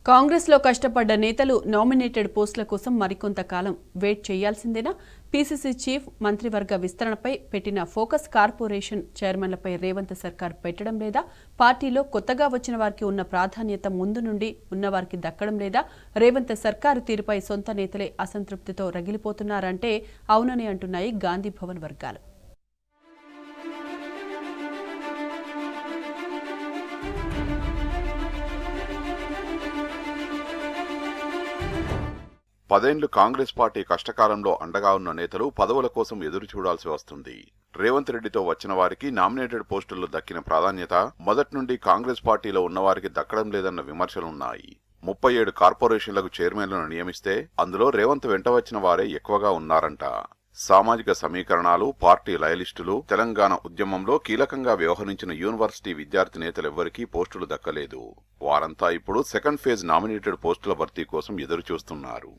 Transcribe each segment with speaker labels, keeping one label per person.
Speaker 1: కాంగ్రెస్ లో కష్టపడ్డ నేతలు నామినేటెడ్ పోస్టుల కోసం మరికొంతకాలం వెయిట్ చేయాల్సిందేనా? పీసీసీ చీఫ్ మంత్రివర్గ విస్తరణపై పెట్టిన ఫోకస్ కార్పొరేషన్ చైర్మన్లపై రేవంత్ సర్కార్ పెట్టడం లేదా? పార్టీలో కొత్తగా వచ్చిన వారికి ఉన్న ప్రాధాన్యత ముందు నుండి ఉన్నవారికి దక్కడం లేదా? రేవంత్ సర్కారు తీరుపై సొంత నేతలే అసంతృప్తితో రగిలిపోతున్నారంటే అవునని అంటున్నాయి గాంధీ భవన్ వర్గాలు.
Speaker 2: పదేండ్లు కాంగ్రెస్ పార్టీ కష్టకాలంలో అండగా ఉన్న నేతలు పదవుల కోసం ఎదురు చూడాల్సి వస్తుంది. రేవంత్ రెడ్డితో వచ్చిన వారికి నామినేటెడ్ పోస్టుల్లో దక్కిన ప్రాధాన్యత మొదటి నుండి కాంగ్రెస్ పార్టీలో ఉన్నవారికి దక్కడం లేదన్న విమర్శలున్నాయి. 37 కార్పొరేషన్లకు చైర్మన్లను నియమిస్తే అందులో రేవంత్ వెంట వచ్చిన వారే ఎక్కువగా ఉన్నారంట. సామాజిక సమీకరణాలు, పార్టీ లయలిస్టులు, తెలంగాణ ఉద్యమంలో కీలకంగా వ్యవహరించిన యూనివర్సిటీ విద్యార్థి నేతలెవ్వరికీ పోస్టులు దక్కలేదు. వారంతా ఇప్పుడు సెకండ్ ఫేజ్ నామినేటెడ్ పోస్టుల భర్తీ కోసం ఎదురు చూస్తున్నారు.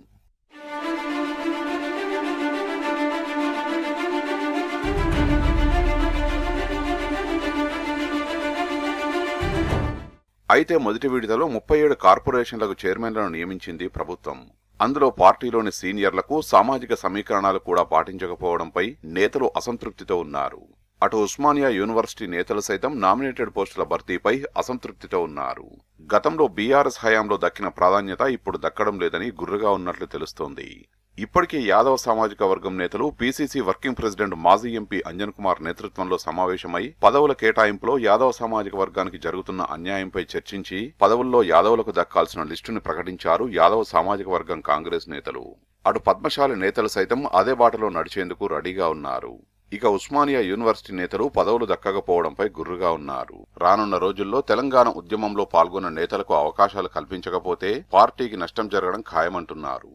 Speaker 2: అయితే మొదటి విడతలో 37 కార్పొరేషన్లకు చైర్మన్లను నియమించింది ప్రభుత్వం. అందులో పార్టీలోని సీనియర్లకు సామాజిక సమీకరణాలు కూడా పాటించకపోవడంపై నేతలు అసంతృప్తితో ఉన్నారు. అటు ఉస్మానియా యూనివర్సిటీ నేతలు సైతం నామినేటెడ్ పోస్టుల భర్తీపై అసంతృప్తితో ఉన్నారు. గతంలో బీఆర్ఎస్ హయాంలో దక్కిన ప్రాధాన్యత ఇప్పుడు దక్కడం లేదని గుర్రుగా ఉన్నట్లు తెలుస్తోంది. ఇప్పటికే యాదవ సామాజిక వర్గం నేతలు పీసీసీ వర్కింగ్ ప్రెసిడెంట్ మాజీ ఎంపీ అంజన్ కుమార్ నేతృత్వంలో సమావేశమై పదవుల కేటాయింపులో యాదవ సామాజిక వర్గానికి జరుగుతున్న అన్యాయంపై చర్చించి పదవుల్లో యాదవులకు దక్కాల్సిన లిస్టుని ప్రకటించారు యాదవ సామాజిక వర్గం కాంగ్రెస్ నేతలు. అటు పద్మశాలి నేతలు సైతం అదే బాటలో నడిచేందుకు రెడీగా ఉన్నారు. ఇక ఉస్మానియా యూనివర్సిటీ నేతలు పదవులు దక్కకపోవడంపై గుర్రుగా ఉన్నారు. రానున్న రోజుల్లో తెలంగాణ ఉద్యమంలో పాల్గొన్న నేతలకు అవకాశాలు కల్పించకపోతే పార్టీకి నష్టం జరగడం ఖాయమంటున్నారు.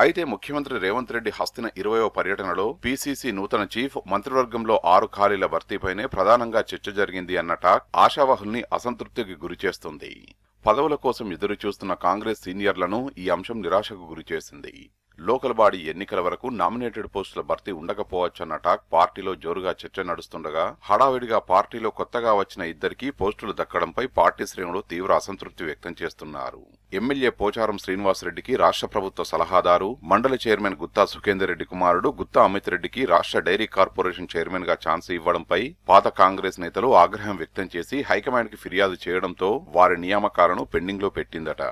Speaker 2: అయితే ముఖ్యమంత్రి రేవంత్ రెడ్డి హస్తిన 20వ పర్యటనలో పీసీసీ నూతన చీఫ్ మంత్రివర్గంలో 6 ఖాళీల భర్తీపైనే ప్రధానంగా చర్చ జరిగింది అన్న టాక్ ఆశావాహుల్ని అసంతృప్తికి గురిచేస్తుంది. పదవుల కోసం ఎదురు చూస్తున్న కాంగ్రెస్ సీనియర్లను ఈ అంశం నిరాశకు గురిచేసింది. లోకల్ బాడీ ఎన్నికల వరకు నామినేటెడ్ పోస్టుల భర్తీ ఉండకపోవచ్చన్న టాక్ పార్టీలో జోరుగా చర్చ నడుస్తుండగా హడావిడిగా పార్టీలో కొత్తగా వచ్చిన ఇద్దరికి పోస్టులు దక్కడంపై పార్టీ శ్రేణులు తీవ్ర అసంతృప్తి వ్యక్తం చేస్తున్నారు. ఎమ్మెల్యే పోచారం శ్రీనివాసరెడ్డికి రాష్ట్ర ప్రభుత్వ సలహాదారు, మండలి చైర్మన్ గుత్తా సుఖేందర్ రెడ్డి కుమారుడు గుత్తా అమిత్ రెడ్డికి రాష్ట్ర డైరీ కార్పొరేషన్ చైర్మన్ గా ఛాన్స్ ఇవ్వడంపై పాత కాంగ్రెస్ నేతలు ఆగ్రహం వ్యక్తం చేసి హైకమాండ్ కి ఫిర్యాదు చేయడంతో వారి నియామకాలను పెండింగ్ లో పెట్టిందట.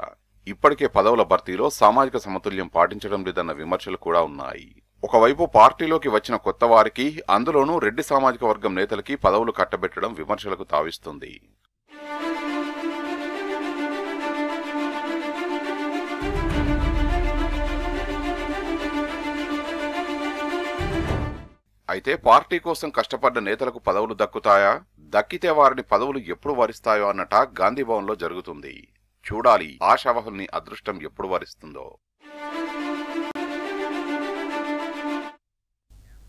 Speaker 2: ఇప్పటికే పదవుల భర్తీలో సామాజిక సమతుల్యం పాటించడం లేదన్న విమర్శలు కూడా ఉన్నాయి. ఒకవైపు పార్టీలోకి వచ్చిన కొత్త వారికి, అందులోనూ రెడ్డి సామాజిక వర్గం నేతలకి పదవులు కట్టబెట్టడం విమర్శలకు తావిస్తుంది. అయితే పార్టీ కోసం కష్టపడ్డ నేతలకు పదవులు దక్కుతాయా? దక్కితే వారిని పదవులు ఎప్పుడు వరిస్తాయో అన్న టాక్ గాంధీ భవన్ లో జరుగుతుంది. చూడాలి ఆశావహుల్ని అదృష్టం ఎప్పుడు వరిస్తుందో.